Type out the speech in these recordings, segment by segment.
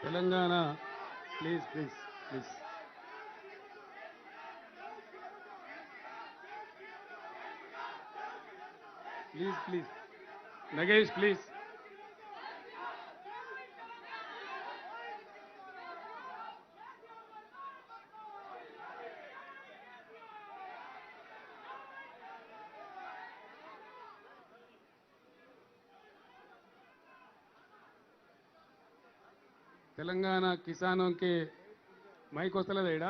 Telangana please please please please please Nagesh please Telangana కిసానों के mic వస్తలేదా ఈడ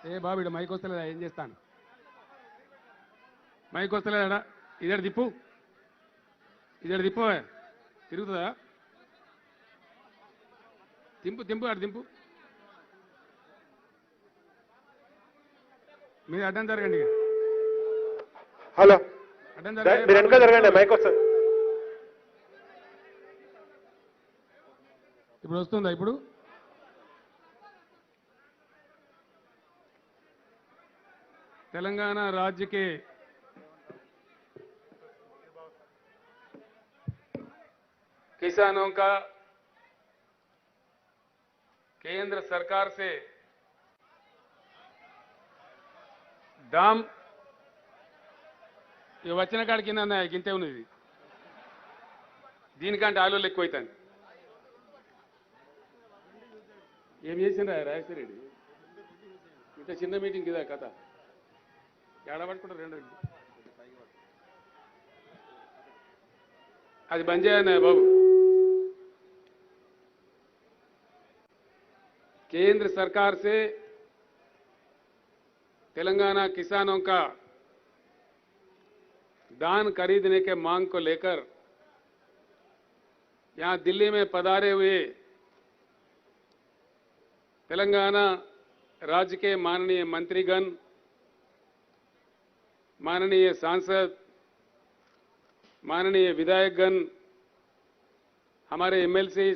ఏ బాబు ఈడ మైక్ వస్తలేదా ఏం చేస్తాను మైక్ వస్తలేదా ఇదడ దిప్పు తిరుగుతుందా దింపు దింపు అటు దింపు మీరు అడ్డం జరగండి హలో అడ్డం మీరు వెనక జరగండి మైక్ వస్తుంది. ఇప్పుడు వస్తుందా ఇప్పుడు तेलंगाना राज्य के किसानों का केंद्र सरकार से दाम ये వచ్చిన కాడికి కింద గింతే ఉన్నది దీనికంటే ఆలోలు ఎక్కువైతుంది ఏం చేసిండ్రా రాజశేఖరెడ్డి ఇంత చిన్న మీటింగ్ ఇదా కథ ఏడబట్టుకుంటారు రెండు అది బంద్ చేయన్నా బాబు केंद्र सरकार से तेलंगाना किसानों का धान खरीदने के मांग को लेकर यहां दिल्ली में पधारे हुए तेलंगाना राज्य के माननीय मंत्रीगण, माननीय सांसद, माननीय विधायकगण, हमारे एमएलसी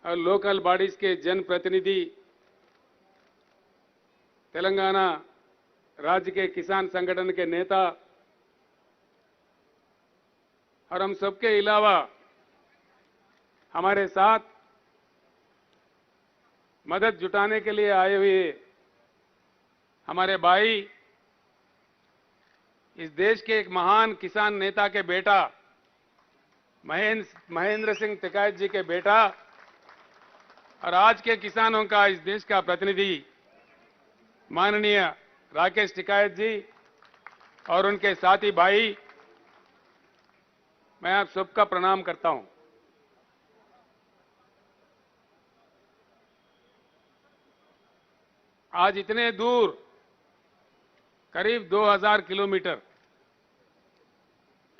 और लोकल बॉडीज के जनप्रतिनिधि, तेलंगाना राज्य के किसान संगठन के नेता और हम सबके अलावा हमारे साथ मदद जुटाने के लिए आए हुए हमारे भाई, इस देश के एक महान किसान नेता के बेटा महेंद्र सिंह टिकैत जी के बेटा और आज के किसानों का इस देश का प्रतिनिधि माननीय राकेश टिकैत जी और उनके साथी भाई, मैं आप सबका प्रणाम करता हूं। आज इतने दूर करीब 2000 किलोमीटर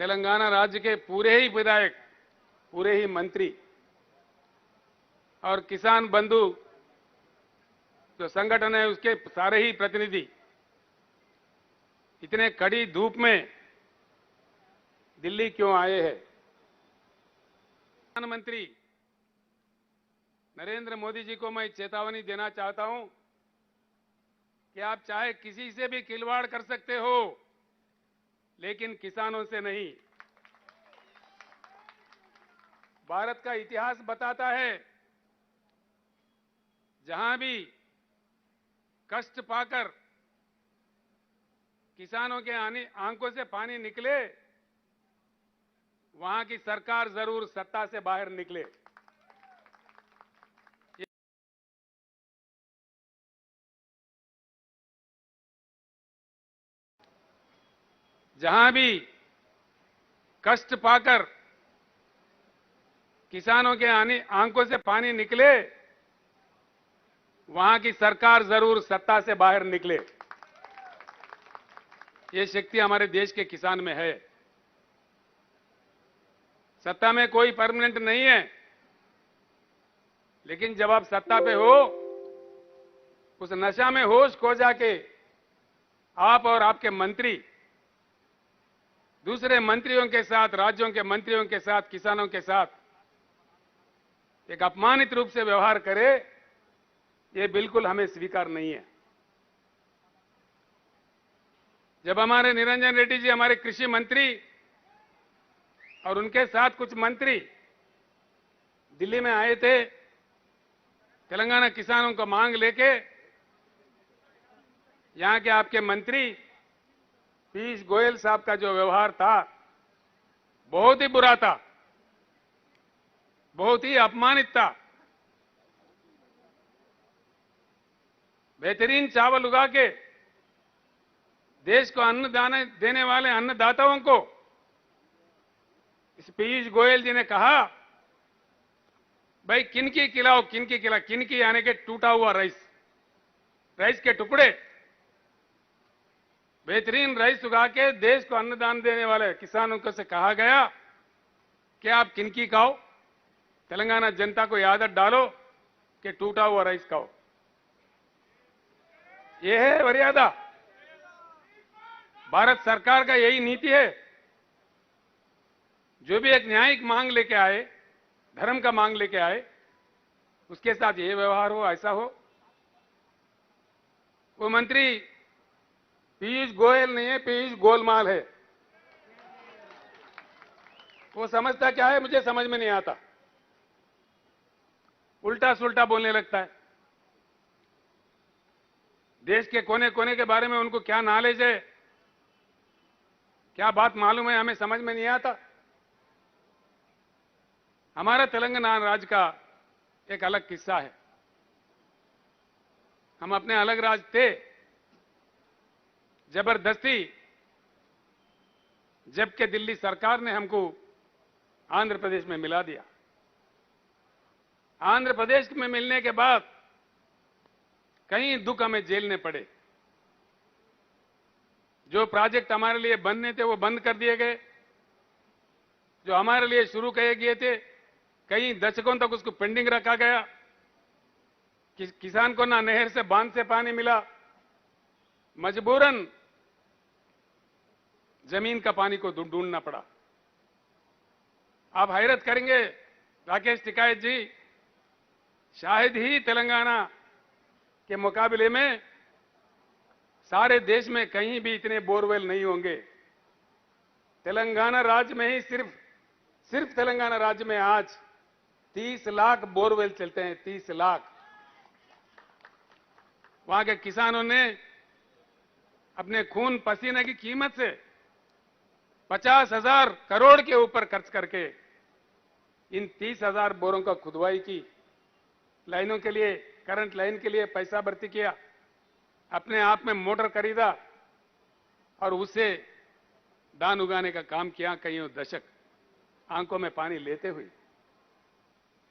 तेलंगाना राज्य के पूरे ही विधायक, पूरे ही मंत्री और किसान बंधु जो संगठन है उसके सारे ही प्रतिनिधि इतने कड़ी धूप में दिल्ली क्यों आए हैं? प्रधानमंत्री नरेंद्र मोदी जी को मैं चेतावनी देना चाहता हूं कि आप चाहे किसी से भी खिलवाड़ कर सकते हो, लेकिन किसानों से नहीं। भारत का इतिहास बताता है जहां भी कष्ट पाकर किसानों के आंखों से पानी निकले, वहां की सरकार जरूर सत्ता से बाहर निकले। जहां भी कष्ट पाकर किसानों के आंखों से पानी निकले, वहां की सरकार जरूर सत्ता से बाहर निकले। ये शक्ति हमारे देश के किसान में है। सत्ता में कोई परमानेंट नहीं है, लेकिन जब आप सत्ता पे हो, उस नशा में होश खो जाके आप और आपके मंत्री दूसरे मंत्रियों के साथ, राज्यों के मंत्रियों के साथ, किसानों के साथ एक अपमानित रूप से व्यवहार करे, ये बिल्कुल हमें स्वीकार नहीं है। जब हमारे निरंजन रेड्डी जी, हमारे कृषि मंत्री और उनके साथ कुछ मंत्री दिल्ली में आए थे तेलंगाना किसानों को मांग लेके। यहां के आपके मंत्री पीयूष गोयल साहब का जो व्यवहार था बहुत ही बुरा था, बहुत ही अपमानित था। बेहतरीन चावल उगा के देश को अन्न देने वाले अन्नदाताओं को इस पीयूष गोयल जी ने कहा, भाई किनकी खिलाओ, किनकी खिलाओ, किनकी यानी के टूटा हुआ राइस के टुकड़े। बेहतरीन राइस उगा के देश को अन्नदान देने वाले किसानों को से कहा गया कि आप किनकी खाओ, तेलंगाना जनता को ये आदत डालो कि टूटा हुआ राइस खाओ। यह है मर्यादा। भारत सरकार का यही नीति है। जो भी एक न्यायिक मांग लेके आए, धर्म का मांग लेके आए, उसके साथ ये व्यवहार हो, ऐसा हो। वो मंत्री पीयूष गोयल नहीं है, पीयूष गोलमाल है। वो समझता क्या है मुझे समझ में नहीं आता। उल्टा सुल्टा बोलने लगता है। देश के कोने कोने के बारे में उनको क्या नॉलेज है, क्या बात मालूम है, हमें समझ में नहीं आता। हमारा तेलंगाना राज्य का एक अलग किस्सा है। हम अपने अलग राज्य थे, जबरदस्ती जबकि दिल्ली सरकार ने हमको आंध्र प्रदेश में मिला दिया। आंध्र प्रदेश में मिलने के बाद कई दुख हमें झेलने पड़े। जो प्रोजेक्ट हमारे लिए बनने थे वो बंद कर दिए गए। जो हमारे लिए शुरू किए गए थे कई दशकों तक उसको पेंडिंग रखा गया। किसान को ना नहर से बांध से पानी मिला, मजबूरन जमीन का पानी को ढूंढना पड़ा। आप हैरत करेंगे राकेश टिकायत जी, शायद ही तेलंगाना के मुकाबले में सारे देश में कहीं भी इतने बोरवेल नहीं होंगे। तेलंगाना राज्य में ही सिर्फ तेलंगाना राज्य में आज 30 लाख बोरवेल चलते हैं। 30 लाख। वहां के किसानों ने अपने खून पसीने की कीमत से 50,000 करोड़ के ऊपर खर्च करके इन 30,000 बोरों का खुदवाई की। लाइनों के लिए, करंट लाइन के लिए पैसा भर्ती किया, अपने आप में मोटर खरीदा और उससे धान उगाने का काम किया कईयों दशक, आंखों में पानी लेते हुए।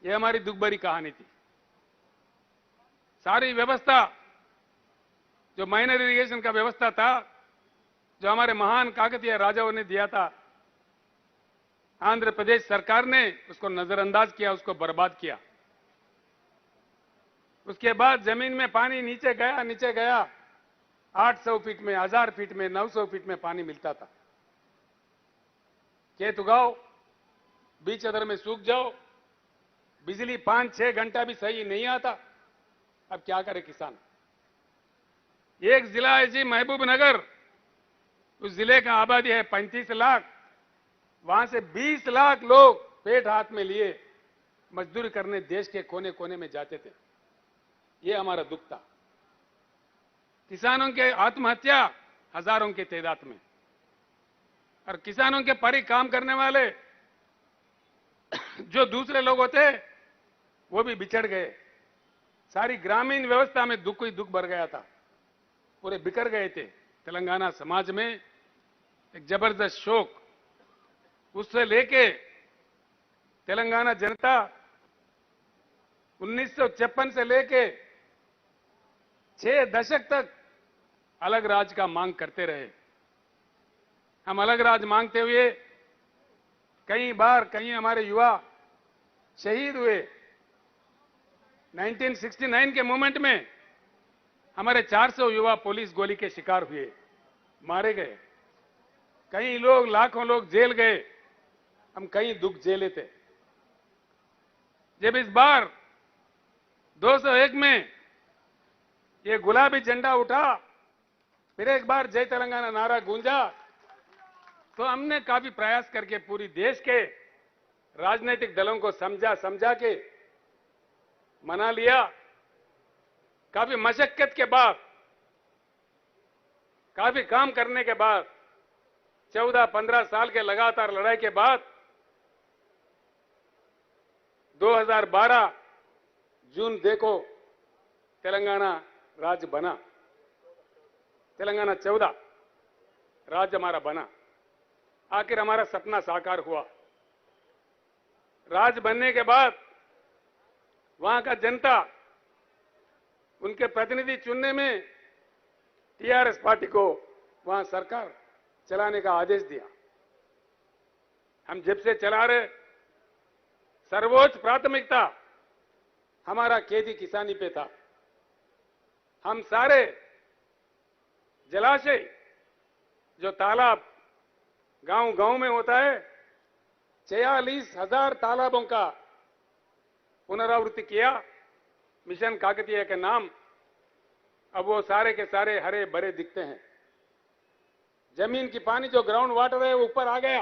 यह हमारी दुख भरी कहानी थी। सारी व्यवस्था जो माइनर इरिगेशन का व्यवस्था था, जो हमारे महान काकतीय राजाओं ने दिया था, आंध्र प्रदेश सरकार ने उसको नजरअंदाज किया, उसको बर्बाद किया। उसके बाद जमीन में पानी नीचे गया। 800 फीट में, 1000 फीट में, 900 फीट में पानी मिलता था। खेत उगाओ, बीच अदर में सूख जाओ, बिजली 5-6 घंटा भी सही नहीं आता। अब क्या करे किसान। एक जिला है जी महबूबनगर, उस जिले का आबादी है 35 लाख। वहां से 20 लाख लोग पेट हाथ में लिए मजदूरी करने देश के कोने कोने में जाते थे। ये हमारा दुख था। किसानों के आत्महत्या हजारों की तादाद में, और किसानों के परी काम करने वाले जो दूसरे लोग होते वो भी बिछड़ गए। सारी ग्रामीण व्यवस्था में दुख ही दुख भर गया था। पूरे बिखर गए थे। तेलंगाना समाज में एक जबरदस्त शोक, उससे लेके तेलंगाना जनता 1956 से लेके 6 दशक तक अलग राज्य का मांग करते रहे। हम अलग राज्य मांगते हुए कई बार कई हमारे युवा शहीद हुए। 1969 के मूवमेंट में हमारे 400 युवा पुलिस गोली के शिकार हुए, मारे गए। कई लोग, लाखों लोग जेल गए। हम कई दुख झेले थे। जब इस बार 201 में ये गुलाबी झंडा उठा, फिर एक बार जय तेलंगाना नारा गूंजा, तो हमने काफी प्रयास करके पूरी देश के राजनीतिक दलों को समझा समझा के मना लिया। काफी मशक्कत के बाद, काफी काम करने के बाद, 14-15 साल के लगातार लड़ाई के बाद 2012 जून देखो तेलंगाना राज्य बना। तेलंगाना 14 राज्य हमारा बना। आखिर हमारा सपना साकार हुआ। राज्य बनने के बाद वहां का जनता उनके प्रतिनिधि चुनने में टीआरएस पार्टी को वहां सरकार चलाने का आदेश दिया। हम जब से चला रहे, सर्वोच्च प्राथमिकता हमारा खेती किसानी पे था। हम सारे जलाशय, जो तालाब गांव गांव में होता है, 46,000 तालाबों का पुनरावृत्ति किया मिशन काकतीय के नाम। अब वो सारे के सारे हरे भरे दिखते हैं। जमीन की पानी जो ग्राउंड वाटर है वो ऊपर आ गया।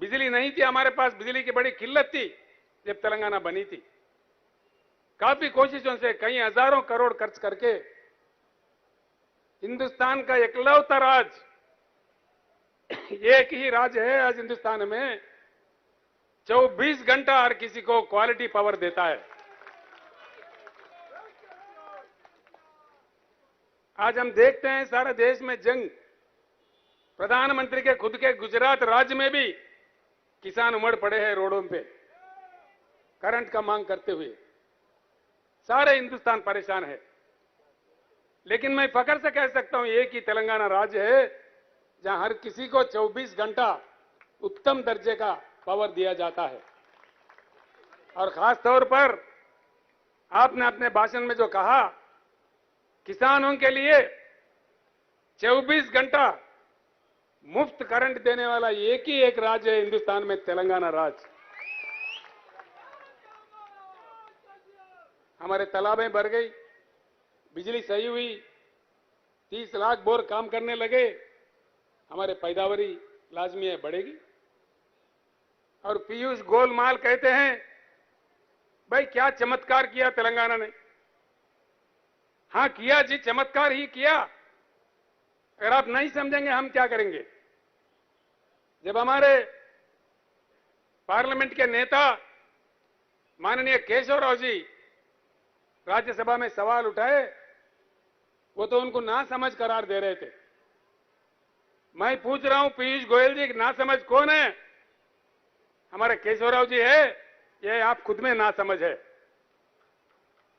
बिजली नहीं थी हमारे पास, बिजली की बड़ी किल्लत थी जब तेलंगाना बनी थी। काफी कोशिशों से कई हजारों करोड़ खर्च करके हिंदुस्तान का एकलौता राज्य, एक ही राज्य है आज हिंदुस्तान में 24 घंटा हर किसी को क्वालिटी पावर देता है। आज हम देखते हैं सारे देश में जंग। प्रधानमंत्री के खुद के गुजरात राज्य में भी किसान उमड़ पड़े हैं रोडों पे करंट का मांग करते हुए। सारे हिंदुस्तान परेशान है। लेकिन मैं फख्र से कह सकता हूं एक ही तेलंगाना राज्य है जहां हर किसी को 24 घंटा उत्तम दर्जे का पावर दिया जाता है। और खास तौर पर आपने अपने भाषण में जो कहा, किसानों के लिए 24 घंटा मुफ्त करंट देने वाला एक ही एक राज्य है हिंदुस्तान में, तेलंगाना राज्य। हमारे तालाबें भर गई, बिजली सही हुई, 30 लाख बोर काम करने लगे, हमारे पैदावारी लाजमी है बढ़ेगी। और पीयूष गोलमाल कहते हैं, भाई क्या चमत्कार किया तेलंगाना ने। हां किया जी, चमत्कार ही किया। अगर आप नहीं समझेंगे हम क्या करेंगे। जब हमारे पार्लियामेंट के नेता माननीय केशवराव जी राज्यसभा में सवाल उठाए, वो तो उनको ना समझ करार दे रहे थे। मैं पूछ रहा हूं पीयूष गोयल जी, ना समझ कौन है? हमारे केशवराव जी है, ये आप खुद में ना समझ है।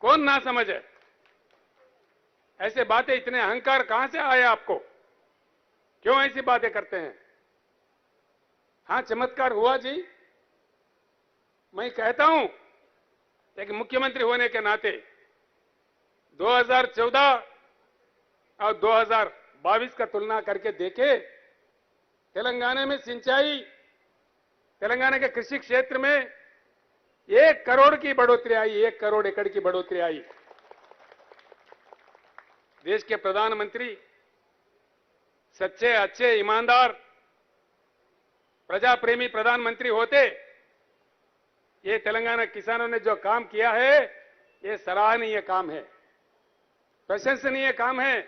कौन ना समझ है? ऐसे बातें, इतने अहंकार कहां से आए आपको? क्यों ऐसी बातें करते हैं? हां चमत्कार हुआ जी। मैं कहता हूं एक मुख्यमंत्री होने के नाते 2014 और 2022 का तुलना करके देखे, तेलंगाना में सिंचाई, तेलंगाना के कृषि क्षेत्र में 1 करोड़ की बढ़ोतरी आई, 1 करोड़ एकड़ की बढ़ोतरी आई। देश के प्रधानमंत्री सच्चे, अच्छे, ईमानदार, प्रजा प्रेमी प्रधानमंत्री होते। ये तेलंगाना किसानों ने जो काम किया है, ये सराहनीय काम है, प्रशंसनीय काम है।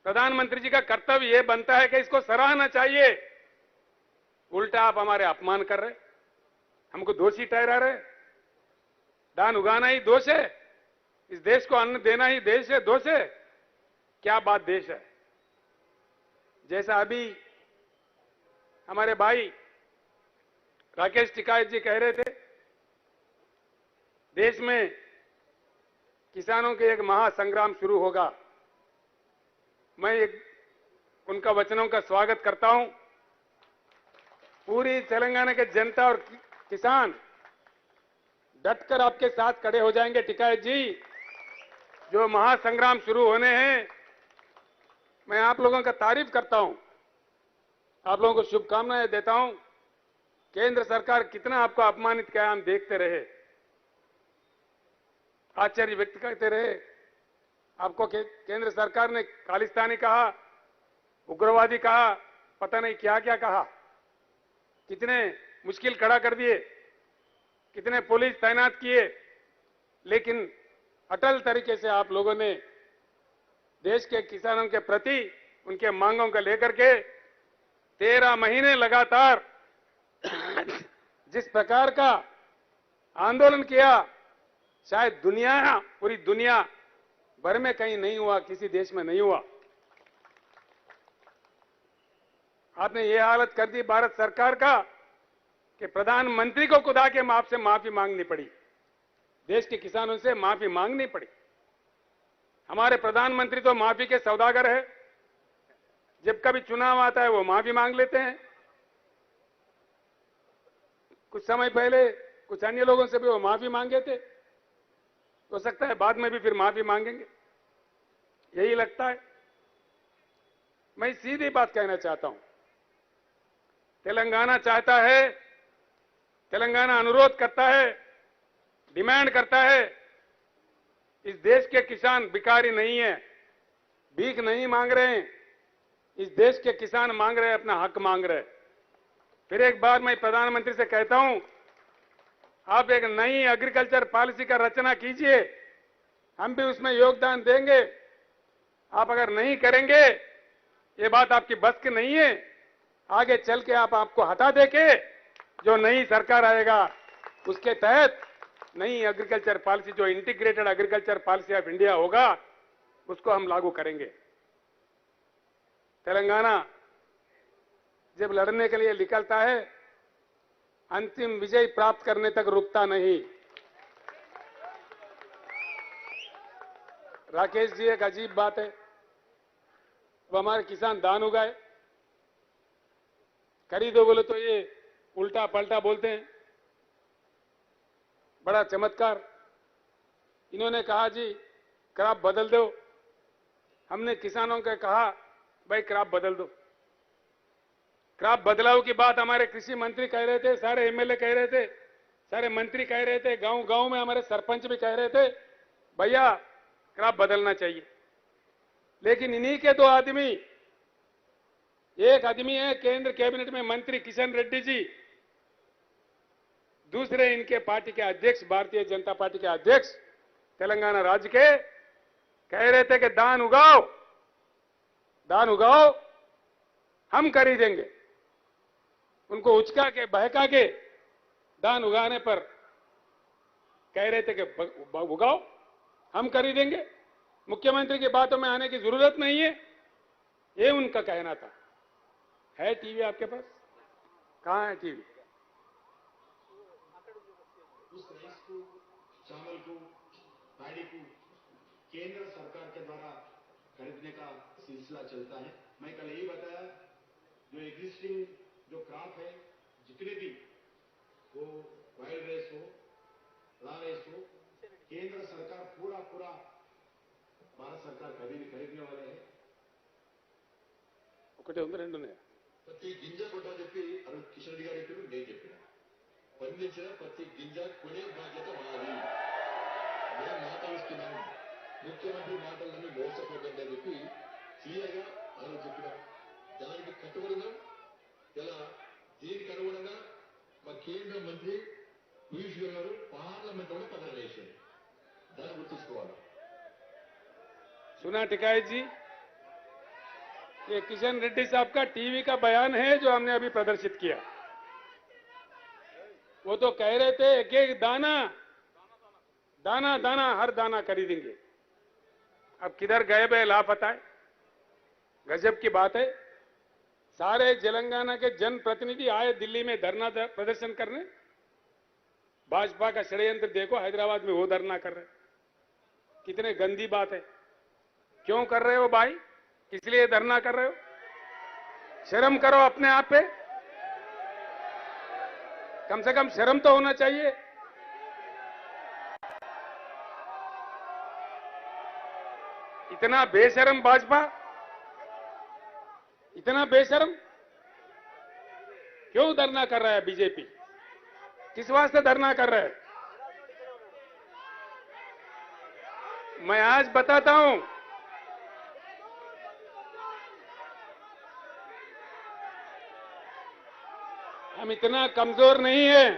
प्रधानमंत्री जी का कर्तव्य यह बनता है कि इसको सराहना चाहिए। उल्टा आप हमारे अपमान कर रहे, हमको दोषी ठहरा रहे। धान उगाना ही दोष है, इस देश को अन्न देना ही देश है, दोष है। क्या बात देश है। जैसा अभी हमारे भाई राकेश टिकायत जी कह रहे थे, देश में किसानों के एक महासंग्राम शुरू होगा। मैं उनका वचनों का स्वागत करता हूं। पूरी तेलंगाना के जनता और किसान डटकर आपके साथ खड़े हो जाएंगे। टिकायत जी, जो महासंग्राम शुरू होने हैं, मैं आप लोगों का तारीफ करता हूं, आप लोगों को शुभकामनाएं देता हूं। केंद्र सरकार कितना आपको अपमानित किया हम देखते रहे, आश्चर्य व्यक्त करते रहे। आपको केंद्र सरकार ने खालिस्तानी कहा, उग्रवादी कहा, पता नहीं क्या क्या कहा। कितने मुश्किल खड़ा कर दिए, कितने पुलिस तैनात किए, लेकिन अटल तरीके से आप लोगों ने देश के किसानों के प्रति उनके मांगों को लेकर के 13 महीने लगातार जिस प्रकार का आंदोलन किया, शायद पूरी दुनिया भर में कहीं नहीं हुआ, किसी देश में नहीं हुआ। आपने ये हालत कर दी भारत सरकार का कि प्रधानमंत्री को खुद आके आपसे माफी मांगनी पड़ी, देश के किसानों से माफी मांगनी पड़ी। हमारे प्रधानमंत्री तो माफी के सौदागर है, जब कभी चुनाव आता है वो माफी मांग लेते हैं। कुछ समय पहले कुछ अन्य लोगों से भी वो माफी मांगे थे, हो सकता है बाद में भी फिर माफी मांगेंगे, यही लगता है। मैं सीधी बात कहना चाहता हूं, तेलंगाना चाहता है, तेलंगाना अनुरोध करता है, डिमांड करता है, इस देश के किसान भिखारी नहीं है, भीख नहीं मांग रहे हैं। इस देश के किसान मांग रहे हैं, अपना हक मांग रहे हैं। फिर एक बार मैं प्रधानमंत्री से कहता हूं, आप एक नई एग्रीकल्चर पॉलिसी का रचना कीजिए, हम भी उसमें योगदान देंगे। आप अगर नहीं करेंगे, ये बात आपकी बस की नहीं है, आगे चल के आपको हटा देके जो नई सरकार आएगा उसके तहत नई एग्रीकल्चर पॉलिसी, जो integrated agriculture policy of India होगा, उसको हम लागू करेंगे। तेलंगाना जब लड़ने के लिए निकलता है, अंतिम विजय प्राप्त करने तक रुकता नहीं। राकेश जी, एक अजीब बात है, वो हमारे किसान धान उगाए, खरीदो बोले तो ये उल्टा पलटा बोलते हैं। बड़ा चमत्कार, इन्होंने कहा जी क्रॉप बदल दो। हमने किसानों को कहा भाई क्रॉप बदल दो। क्रॉप बदलाव की बात हमारे कृषि मंत्री कह रहे थे, सारे एमएलए कह रहे थे, सारे मंत्री कह रहे थे, गांव गांव में हमारे सरपंच भी कह रहे थे भैया क्रॉप बदलना चाहिए। लेकिन इन्हीं के दो आदमी, एक आदमी है केंद्र कैबिनेट में मंत्री किशन रेड्डी जी, दूसरे इनके पार्टी के अध्यक्ष, भारतीय जनता पार्टी के अध्यक्ष तेलंगाना राज्य के, कह रहे थे कि धान उगाओ, धान उगाओ, हम खरीदेंगे। उनको उचका के बहका के धान उगाने पर कह रहे थे कि उगाओ, हम खरीदेंगे, मुख्यमंत्री की बातों में आने की जरूरत नहीं है, ये उनका कहना था। है टीवी आपके पास? कहां है टीवी? उस राइस को, चावल को, पैडी को केंद्र सरकार के द्वारा खरीदने का सिलसिला चलता है। मैं कल यही बताया, जो एग्जिस्टिंग जो क्रॉप है, जितने भी वो वाइल्ड राइस हो, रा राइस हो, केंद्र सरकार पूरा भारत सरकार खरीदने वाले हैं। ఒకటే ఉంది రెండు ఉన్నాయి ప్రతి గింజ కొట్టని చెప్పి కిషన్ రెడ్డి గారు చెప్పారు, నేను చెప్పిన పండించిన ప్రతి గింజ కొనే బాధ్యత మాది. నేను మాట ఇస్తున్నాను, ముఖ్యమంత్రి మాటలన్నీ మోసపోకండి అని చెప్పి క్లియర్గా ఆయన చెప్పినాం. దానికి కట్టుబడినాం. ఇలా దీనికి అనుగుణంగా మా కేంద్ర మంత్రి పీయూష్ గోయల్ గారు పార్లమెంట్ లో పదవి వేశారు. దాన్ని గుర్తుంచుకోవాలి. सुना टिकायत जी, ये किशन रेड्डी साहब का टीवी का बयान है जो हमने अभी प्रदर्शित किया। वो तो कह रहे थे एक एक दाना दाना दाना हर दाना खरीदेंगे। अब किधर गए बे लापता है। गजब की बात है, सारे तेलंगाना के जनप्रतिनिधि आए दिल्ली में धरना प्रदर्शन करने। भाजपा का षड्यंत्र देखो, हैदराबाद में वो धरना कर रहे, कितने गंदी बात है। क्यों कर रहे हो भाई, किस लिए धरना कर रहे हो? शर्म करो अपने आप पे, कम से कम शर्म तो होना चाहिए। इतना बेशर्म भाजपा, इतना बेशर्म क्यों धरना कर रहा है बीजेपी? किस वास्ते धरना कर रहा है? मैं आज बताता हूं, हम इतना कमजोर नहीं है।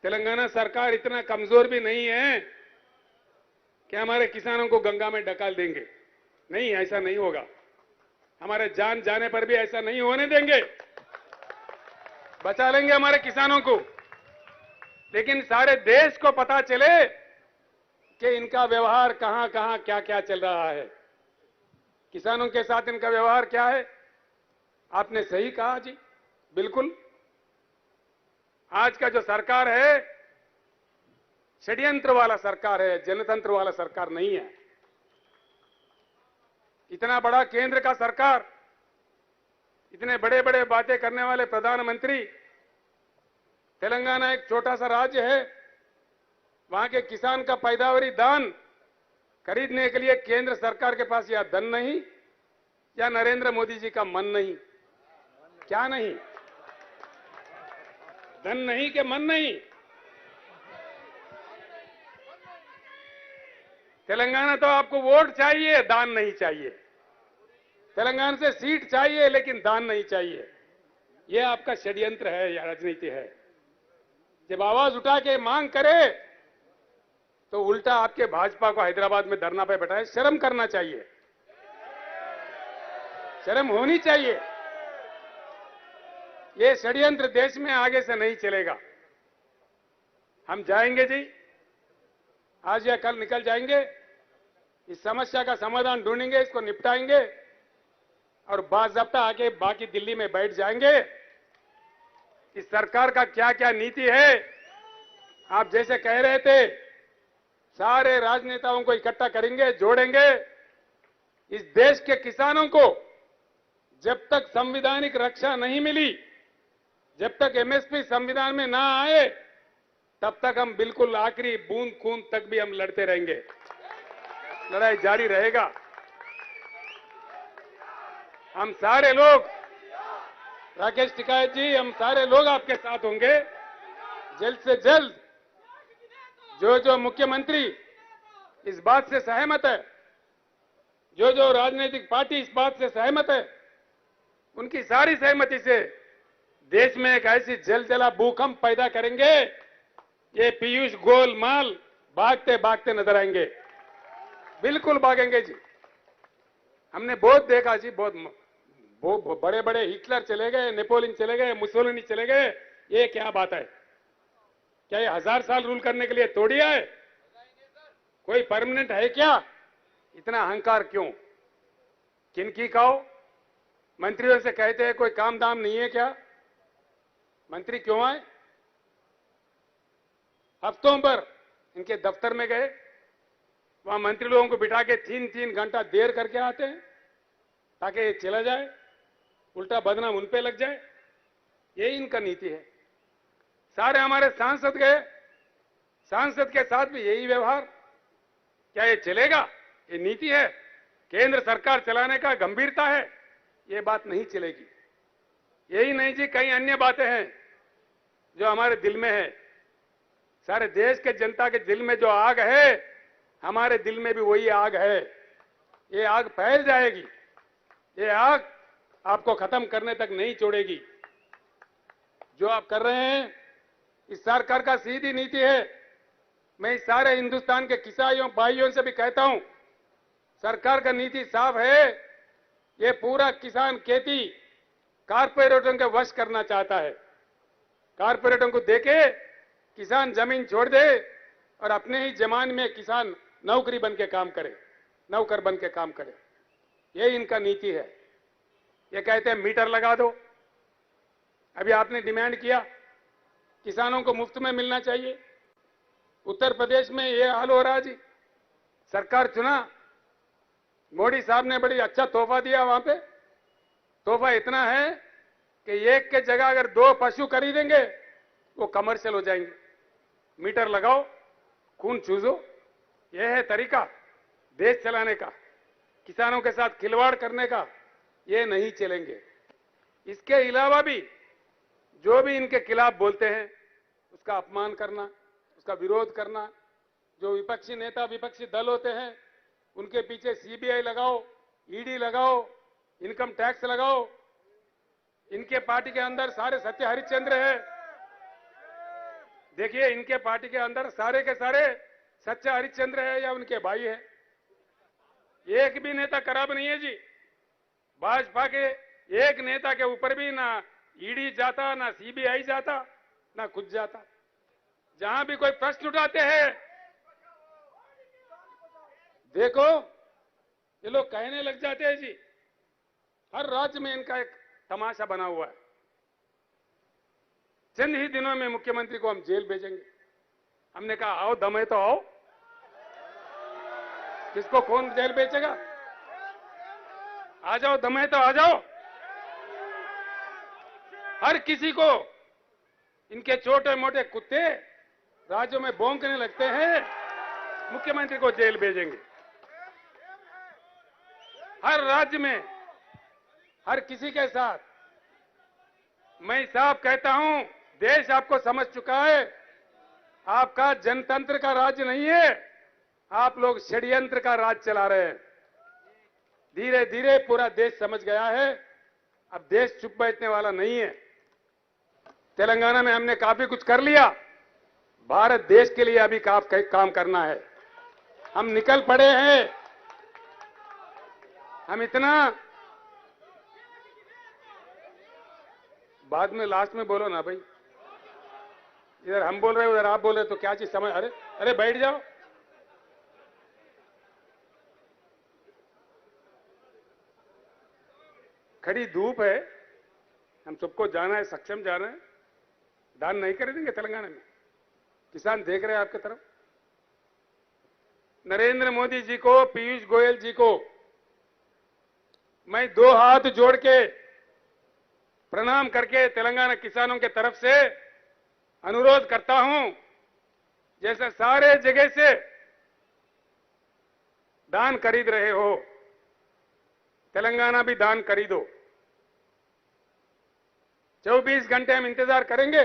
तेलंगाना सरकार इतना कमजोर भी नहीं है कि हमारे किसानों को गंगा में डकाल देंगे। नहीं, ऐसा नहीं होगा। हमारे जान जाने पर भी ऐसा नहीं होने देंगे। बचा लेंगे हमारे किसानों को। लेकिन सारे देश को पता चले कि इनका व्यवहार कहां कहां क्या क्या चल रहा है, किसानों के साथ इनका व्यवहार क्या है। आपने सही कहा जी, बिल्कुल। आज का जो सरकार है षड्यंत्र वाला सरकार है, जनतंत्र वाला सरकार नहीं है। इतना बड़ा केंद्र का सरकार, इतने बड़े बड़े बातें करने वाले प्रधानमंत्री, तेलंगाना एक छोटा सा राज्य है, वहां के किसान का पैदावारी दान खरीदने के लिए केंद्र सरकार के पास या धन नहीं या नरेंद्र मोदी जी का मन नहीं। क्या नहीं? धन नहीं कि मन नहीं? तेलंगाना तो आपको वोट चाहिए, दान नहीं चाहिए। तेलंगाना से सीट चाहिए लेकिन दान नहीं चाहिए। यह आपका षड्यंत्र है या राजनीति है। जब आवाज उठा के मांग करे तो उल्टा आपके भाजपा को हैदराबाद में धरना पे बैठाए। शर्म करना चाहिए, शर्म होनी चाहिए। ये षड्यंत्र देश में आगे से नहीं चलेगा। हम जाएंगे जी, आज या कल निकल जाएंगे, इस समस्या का समाधान ढूंढेंगे, इसको निपटाएंगे और बाज़ाब्ता आके बाकी दिल्ली में बैठ जाएंगे। इस सरकार का क्या क्या नीति है, आप जैसे कह रहे थे, सारे राजनेताओं को इकट्ठा करेंगे, जोड़ेंगे। इस देश के किसानों को जब तक संवैधानिक रक्षा नहीं मिली, जब तक एमएसपी संविधान में ना आए, तब तक हम बिल्कुल आखिरी बूंद खून तक भी हम लड़ते रहेंगे। लड़ाई जारी रहेगा। हम सारे लोग, राकेश टिकैत जी, हम सारे लोग आपके साथ होंगे। जल्द से जल्द जो जो मुख्यमंत्री इस बात से सहमत है, जो जो राजनीतिक पार्टी इस बात से सहमत है, उनकी सारी सहमति से देश में एक ऐसी जलजला भूकंप पैदा करेंगे, ये पीयूष गोलमाल भागते भागते नजर आएंगे। बिल्कुल भागेंगे जी। हमने बहुत देखा जी, बहुत बड़े बड़े हिटलर चले गए, नेपोलियन चले गए, मुसोलिनी चले गए। ये क्या बात है? क्या ये 1000 साल रूल करने के लिए तोड़िया है? कोई परमानेंट है क्या? इतना अहंकार क्यों? किनकी खाओ? मंत्रियों से कहते हैं कोई काम दाम नहीं है क्या? मंत्री क्यों आए? हफ्तों पर इनके दफ्तर में गए, वहां मंत्री लोगों को बिठा के 3-3 घंटा देर करके आते हैं ताकि ये चला जाए, उल्टा बदनाम उन पे लग जाए। यही इनका नीति है। सारे हमारे सांसद गए, सांसद के साथ भी यही व्यवहार। क्या ये चलेगा? ये नीति है? केंद्र सरकार चलाने का गंभीरता है? ये बात नहीं चलेगी। यही नहीं जी, कई अन्य बातें हैं जो हमारे दिल में है। सारे देश के जनता के दिल में जो आग है, हमारे दिल में भी वही आग है। ये आग फैल जाएगी। ये आग आपको खत्म करने तक नहीं छोड़ेगी। जो आप कर रहे हैं, इस सरकार का सीधी नीति है। मैं इस सारे हिंदुस्तान के किसानों भाइयों से भी कहता हूं, सरकार का नीति साफ है। ये पूरा किसान खेती कारपोरेटों के वश करना चाहता है। कारपोरेटों को देके किसान जमीन छोड़ दे और अपने ही जमान में किसान नौकरी बन के काम करे, नौकर बन के काम करे। ये इनका नीति है। ये कहते हैं मीटर लगा दो। अभी आपने डिमांड किया किसानों को मुफ्त में मिलना चाहिए। उत्तर प्रदेश में ये हाल हो रहा जी। सरकार चुना, मोदी साहब ने बड़ी अच्छा तोहफा दिया। वहां पे तोहफा इतना है कि एक के जगह अगर 2 पशु खरीदेंगे वो कमर्शियल हो जाएंगे। मीटर लगाओ, खून चूसो। यह है तरीका देश चलाने का, किसानों के साथ खिलवाड़ करने का। ये नहीं चलेंगे। इसके अलावा भी जो भी इनके खिलाफ बोलते हैं उसका अपमान करना, उसका विरोध करना, जो विपक्षी नेता विपक्षी दल होते हैं उनके पीछे सीबीआई लगाओ, ईडी लगाओ, इनकम टैक्स लगाओ। इनके पार्टी के अंदर सारे सत्य हरिश्चंद्र है। देखिए, इनके पार्टी के अंदर सारे के सारे सच्चा हरिश्चंद्र है या उनके भाई है। एक भी नेता खराब नहीं है जी। भाजपा के एक नेता के ऊपर भी ना ईडी जाता, ना सीबीआई जाता, ना खुद जाता। जहां भी कोई प्रश्न उठाते हैं, देखो ये लोग कहने लग जाते हैं जी। हर राज्य में इनका एक तमाशा बना हुआ है। चंद ही दिनों में मुख्यमंत्री को हम जेल भेजेंगे। हमने कहा आओ, दम है तो आओ। किसको कौन जेल भेजेगा? आ जाओ, दम है तो आ जाओ। हर किसी को इनके छोटे मोटे कुत्ते राज्यों में भौंकने लगते हैं, मुख्यमंत्री को जेल भेजेंगे। हर राज्य में हर किसी के साथ मैं साफ कहता हूं, देश आपको समझ चुका है। आपका जनतंत्र का राज्य नहीं है, आप लोग षड्यंत्र का राज चला रहे हैं। धीरे धीरे पूरा देश समझ गया है। अब देश चुप बैठने वाला नहीं है। तेलंगाना में हमने काफी कुछ कर लिया। भारत देश के लिए अभी काम करना है। हम निकल पड़े हैं। हम इतना बाद में लास्ट में बोलो ना भाई। इधर हम बोल रहे हैं, उधर आप बोल रहे हैं, तो क्या चीज समझ। अरे अरे बैठ जाओ। खड़ी धूप है, हम सबको जाना है, सक्षम जाना है। दान नहीं कर देंगे तेलंगाना में। किसान देख रहे हैं आपकी तरफ। नरेंद्र मोदी जी को, पीयूष गोयल जी को मैं दो हाथ जोड़ के प्रणाम करके तेलंगाना किसानों के तरफ से अनुरोध करता हूं, जैसे सारे जगह से दान खरीद रहे हो, तेलंगाना भी दान खरीदो। 24 घंटे हम इंतजार करेंगे।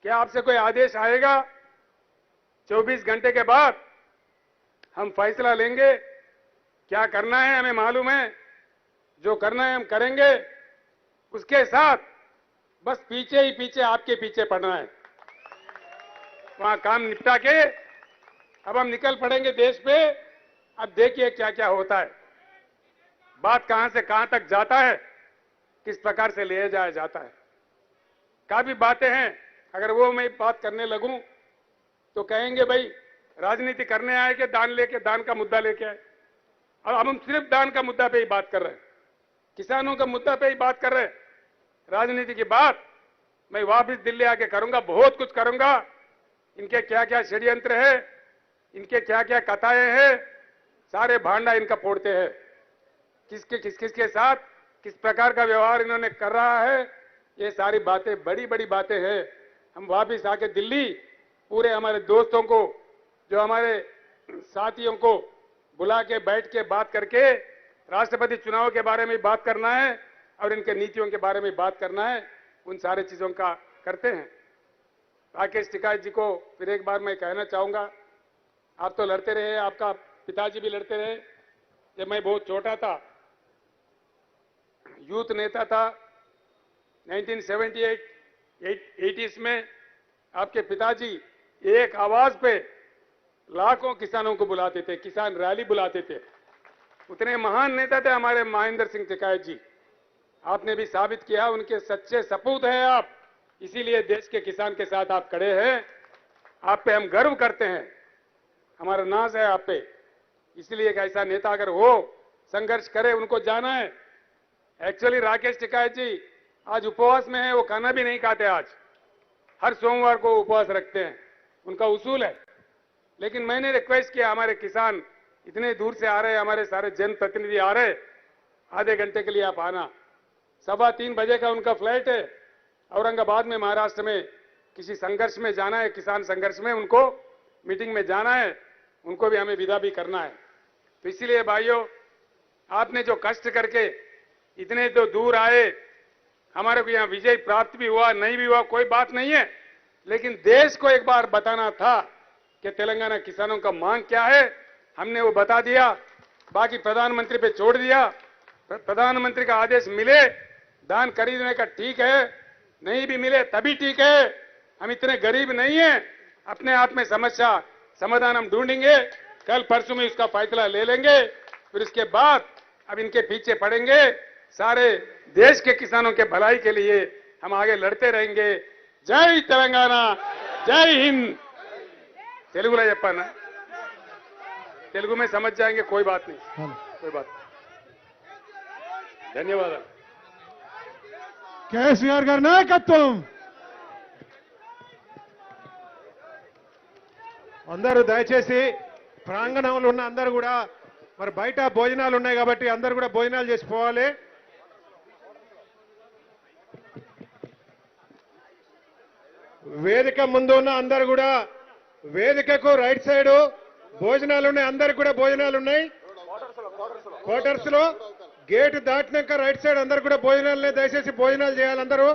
क्या आपसे कोई आदेश आएगा? 24 घंटे के बाद हम फैसला लेंगे। क्या करना है हमें मालूम है। जो करना है हम करेंगे। उसके साथ बस पीछे ही पीछे आपके पीछे पड़ना है। वहां काम निपटा के अब हम निकल पड़ेंगे देश पे। अब देखिए क्या क्या होता है। बात कहां से कहां तक जाता है, किस प्रकार से ले जाया जाता है। काफी बातें हैं, अगर वो मैं बात करने लगूं तो कहेंगे भाई राजनीति करने आए कि दान का मुद्दा लेके आए। और अब हम सिर्फ दान का मुद्दा पे ही बात कर रहे हैं, किसानों का मुद्दा पे ही बात कर रहे हैं। राजनीति की बात मैं वापस दिल्ली आके करूंगा, बहुत कुछ करूंगा। इनके क्या क्या षड्यंत्र है, इनके क्या क्या कथाएं हैं, सारे भांडा इनका फोड़ते हैं। किसके साथ किस प्रकार का व्यवहार इन्होंने कर रहा है, ये सारी बातें बड़ी बड़ी बातें हैं। हम वापस आके दिल्ली पूरे हमारे दोस्तों को, जो हमारे साथियों को बुला के बैठ के बात करके राष्ट्रपति चुनाव के बारे में बात करना है और इनके नीतियों के बारे में बात करना है। उन सारे चीजों का करते हैं। राकेश टिकैत जी को फिर एक बार मैं कहना चाहूंगा, आप तो लड़ते रहे, आपका पिताजी भी लड़ते रहे। जब मैं बहुत छोटा था, यूथ नेता था, 1978 80s में आपके पिताजी एक आवाज पे लाखों किसानों को बुलाते थे, किसान रैली बुलाते थे। उतने महान नेता थे हमारे महेंद्र सिंह टिकैत जी। आपने भी साबित किया, उनके सच्चे सपूत हैं आप। इसीलिए देश के किसान के साथ आप खड़े हैं। आप पे हम गर्व करते हैं, हमारा नाज है आप पे। इसलिए एक ऐसा नेता अगर हो, संघर्ष करे, उनको जाना है। एक्चुअली राकेश टिकैत जी आज उपवास में है, वो खाना भी नहीं खाते। आज हर सोमवार को उपवास रखते हैं, उनका उसूल है। लेकिन मैंने रिक्वेस्ट किया, हमारे किसान इतने दूर से आ रहे, हमारे सारे जनप्रतिनिधि आ रहे, आधे घंटे के लिए आप आना। 3:15 बजे का उनका फ्लाइट है। औरंगाबाद में, महाराष्ट्र में किसी संघर्ष में जाना है, किसान संघर्ष में उनको मीटिंग में जाना है। उनको भी हमें विदा भी करना है। तो इसीलिए भाइयों, आपने जो कष्ट करके इतने तो दूर आए, हमारे को यहाँ विजय प्राप्त भी हुआ, नहीं भी हुआ, कोई बात नहीं है। लेकिन देश को एक बार बताना था कि तेलंगाना किसानों का मांग क्या है। हमने वो बता दिया। बाकी प्रधानमंत्री पे छोड़ दिया। प्रधानमंत्री का आदेश मिले धान खरीदने का ठीक है, नहीं भी मिले तभी ठीक है। हम इतने गरीब नहीं हैं, अपने हाथ में समस्या समाधान हम ढूंढेंगे। कल परसों में इसका फैसला ले लेंगे, फिर इसके बाद अब इनके पीछे पड़ेंगे। सारे देश के किसानों के भलाई के लिए हम आगे लड़ते रहेंगे। जय तेलंगाना, जय हिंद। तेलुगुలో చెప్పానా? तेलुगु में समझ जाएंगे, कोई बात नहीं, कोई बात नहीं। धन्यवाद। కేసీఆర్ గారి నాయకత్వం. అందరూ దయచేసి ప్రాంగణంలో ఉన్న అందరూ కూడా మరి బయట భోజనాలు ఉన్నాయి కాబట్టి అందరూ కూడా భోజనాలు చేసి పోవాలి. వేదిక ముందు ఉన్న అందరూ కూడా వేదికకు రైట్ సైడ్ భోజనాలు ఉన్నాయి, అందరికి కూడా భోజనాలు ఉన్నాయి. క్వార్టర్స్ లో గేట్ దాటినాక రైట్ సైడ్ అందరు కూడా భోజనాలు దయచేసి భోజనాలు చేయాలి అందరూ.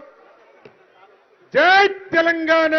జై తెలంగాణ.